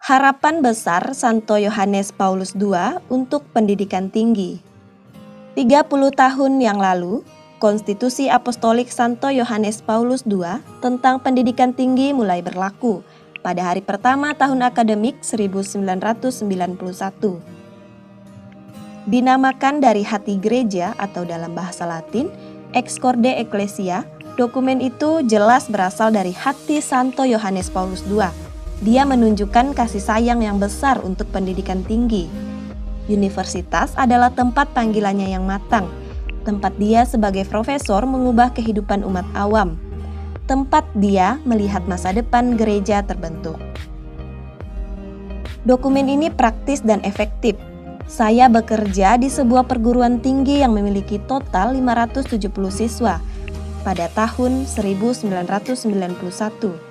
Harapan besar Santo Yohanes Paulus II untuk pendidikan tinggi. 30 tahun yang lalu, Konstitusi Apostolik Santo Yohanes Paulus II tentang pendidikan tinggi mulai berlaku pada hari pertama tahun akademik 1991. Dinamakan dari hati gereja atau dalam bahasa Latin, Ex Corde Ecclesia, dokumen itu jelas berasal dari hati Santo Yohanes Paulus II. Dia menunjukkan kasih sayang yang besar untuk pendidikan tinggi. Universitas adalah tempat panggilannya yang matang, tempat dia sebagai profesor mengubah kehidupan umat awam, tempat dia melihat masa depan gereja terbentuk. Dokumen ini praktis dan efektif. Saya bekerja di sebuah perguruan tinggi yang memiliki total 570 siswa pada tahun 1991.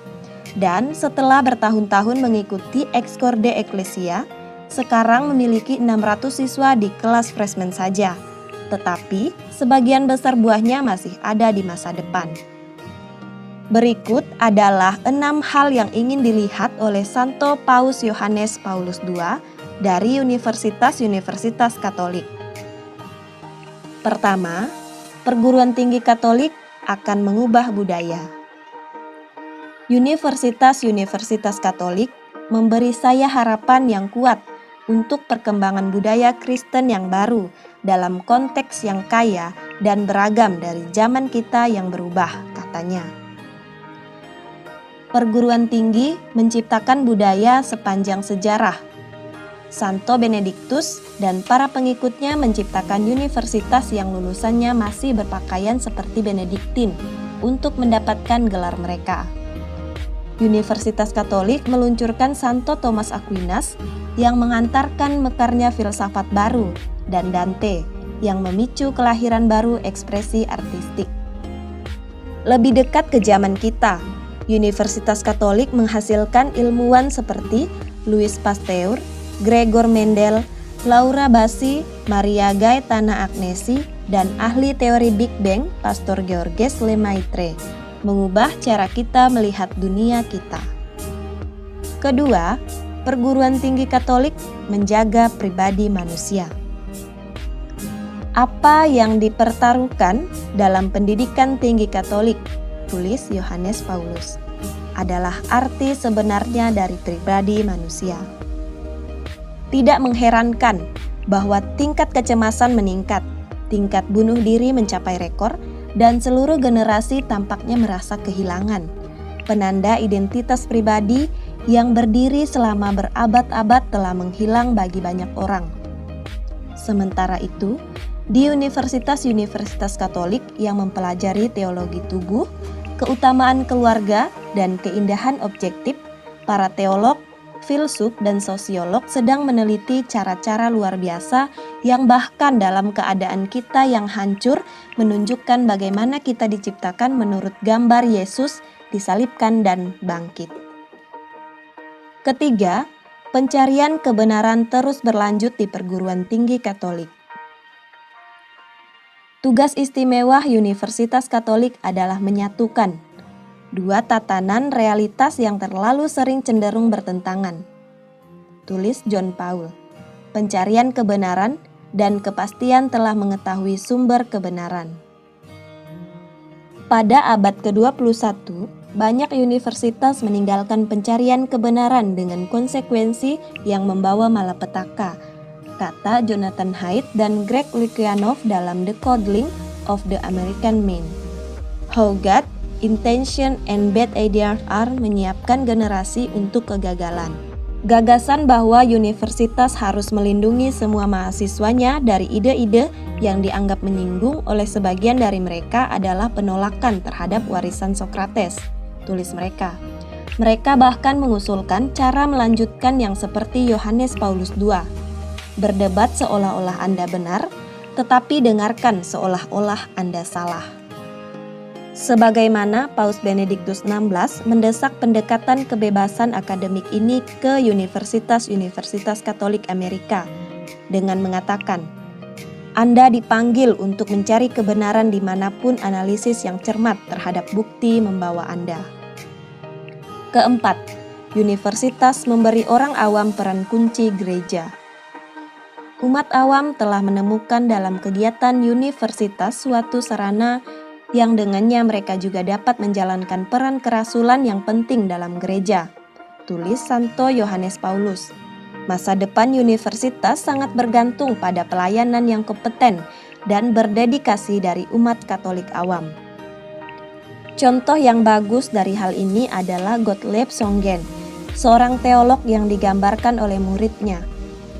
Dan setelah bertahun-tahun mengikuti Ex Corde Ecclesia, sekarang memiliki 600 siswa di kelas freshman saja. Tetapi sebagian besar buahnya masih ada di masa depan. Berikut adalah 6 hal yang ingin dilihat oleh Santo Paus Yohanes Paulus II dari Universitas-Universitas Katolik. Pertama, perguruan tinggi Katolik akan mengubah budaya. Universitas-Universitas Katolik memberi saya harapan yang kuat untuk perkembangan budaya Kristen yang baru dalam konteks yang kaya dan beragam dari zaman kita yang berubah, katanya. Perguruan tinggi menciptakan budaya sepanjang sejarah. Santo Benediktus dan para pengikutnya menciptakan universitas yang lulusannya masih berpakaian seperti Benediktin untuk mendapatkan gelar mereka. Universitas Katolik meluncurkan Santo Thomas Aquinas yang mengantarkan mekarnya filsafat baru dan Dante yang memicu kelahiran baru ekspresi artistik. Lebih dekat ke zaman kita, Universitas Katolik menghasilkan ilmuwan seperti Louis Pasteur, Gregor Mendel, Laura Bassi, Maria Gaetana Agnesi, dan ahli teori Big Bang, Pastor Georges Lemaitre, mengubah cara kita melihat dunia kita. Kedua, perguruan tinggi Katolik menjaga pribadi manusia. Apa yang dipertaruhkan dalam pendidikan tinggi Katolik, tulis Yohanes Paulus, adalah arti sebenarnya dari pribadi manusia. Tidak mengherankan bahwa tingkat kecemasan meningkat, tingkat bunuh diri mencapai rekor, dan seluruh generasi tampaknya merasa kehilangan penanda identitas pribadi yang berdiri selama berabad-abad telah menghilang bagi banyak orang. Sementara itu, di universitas-universitas Katolik yang mempelajari teologi tubuh, keutamaan keluarga, dan keindahan objektif, para teolog, filsuf, dan sosiolog sedang meneliti cara-cara luar biasa yang bahkan dalam keadaan kita yang hancur menunjukkan bagaimana kita diciptakan menurut gambar Yesus disalibkan dan bangkit. Ketiga, pencarian kebenaran terus berlanjut di perguruan tinggi Katolik. Tugas istimewa Universitas Katolik adalah menyatukan dua tatanan realitas yang terlalu sering cenderung bertentangan. Tulis John Paul, pencarian kebenaran dan kepastian telah mengetahui sumber kebenaran. Pada abad ke-21, banyak universitas meninggalkan pencarian kebenaran dengan konsekuensi yang membawa malapetaka, kata Jonathan Haidt dan Greg Lukianoff dalam The Coddling of the American Man. How God, Intention, and Bad Ideas are menyiapkan generasi untuk kegagalan. Gagasan bahwa universitas harus melindungi semua mahasiswanya dari ide-ide yang dianggap menyinggung oleh sebagian dari mereka adalah penolakan terhadap warisan Sokrates, tulis mereka. Mereka bahkan mengusulkan cara melanjutkan yang seperti Yohanes Paulus II. Berdebat seolah-olah Anda benar, tetapi dengarkan seolah-olah Anda salah. Sebagaimana Paus Benediktus XVI mendesak pendekatan kebebasan akademik ini ke universitas-universitas Katolik Amerika dengan mengatakan, Anda dipanggil untuk mencari kebenaran dimanapun analisis yang cermat terhadap bukti membawa Anda. Keempat, universitas memberi orang awam peran kunci gereja. Umat awam telah menemukan dalam kegiatan universitas suatu sarana yang dengannya mereka juga dapat menjalankan peran kerasulan yang penting dalam gereja. Tulis Santo Yohanes Paulus. Masa depan universitas sangat bergantung pada pelayanan yang kompeten dan berdedikasi dari umat Katolik awam. Contoh yang bagus dari hal ini adalah Gottlieb Songen, seorang teolog yang digambarkan oleh muridnya,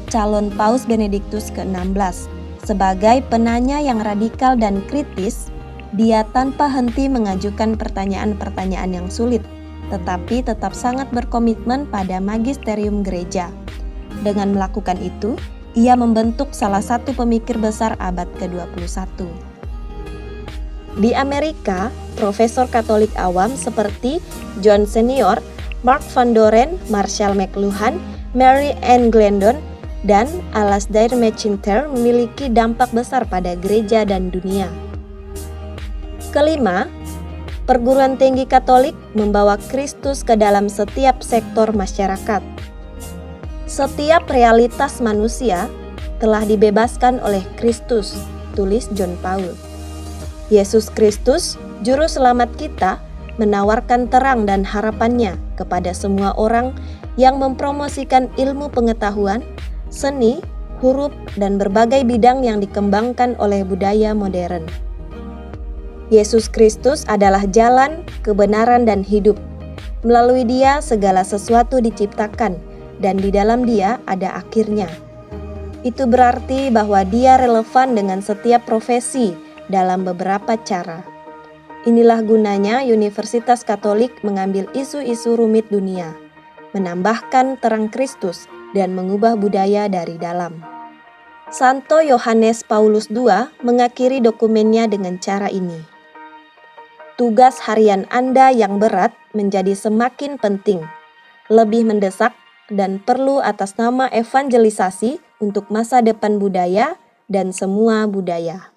calon Paus Benediktus ke-16. Sebagai penanya yang radikal dan kritis, dia tanpa henti mengajukan pertanyaan-pertanyaan yang sulit, tetapi tetap sangat berkomitmen pada magisterium gereja. Dengan melakukan itu, ia membentuk salah satu pemikir besar abad ke-21. Di Amerika, profesor Katolik awam seperti John Senior, Mark Van Doren, Marshall McLuhan, Mary Ann Glendon, dan Alasdair MacIntyre memiliki dampak besar pada gereja dan dunia. Kelima, perguruan tinggi Katolik membawa Kristus ke dalam setiap sektor masyarakat. Setiap realitas manusia telah dibebaskan oleh Kristus, tulis John Paul. Yesus Kristus, juru selamat kita, menawarkan terang dan harapannya kepada semua orang yang mempromosikan ilmu pengetahuan, seni, huruf, dan berbagai bidang yang dikembangkan oleh budaya modern. Yesus Kristus adalah jalan, kebenaran, dan hidup. Melalui Dia segala sesuatu diciptakan, dan di dalam Dia ada akhirnya. Itu berarti bahwa Dia relevan dengan setiap profesi dalam beberapa cara. Inilah gunanya Universitas Katolik mengambil isu-isu rumit dunia, menambahkan terang Kristus, dan mengubah budaya dari dalam. Santo Yohanes Paulus II mengakhiri dokumennya dengan cara ini. Tugas harian Anda yang berat menjadi semakin penting, lebih mendesak, dan perlu atas nama evangelisasi untuk masa depan budaya dan semua budaya.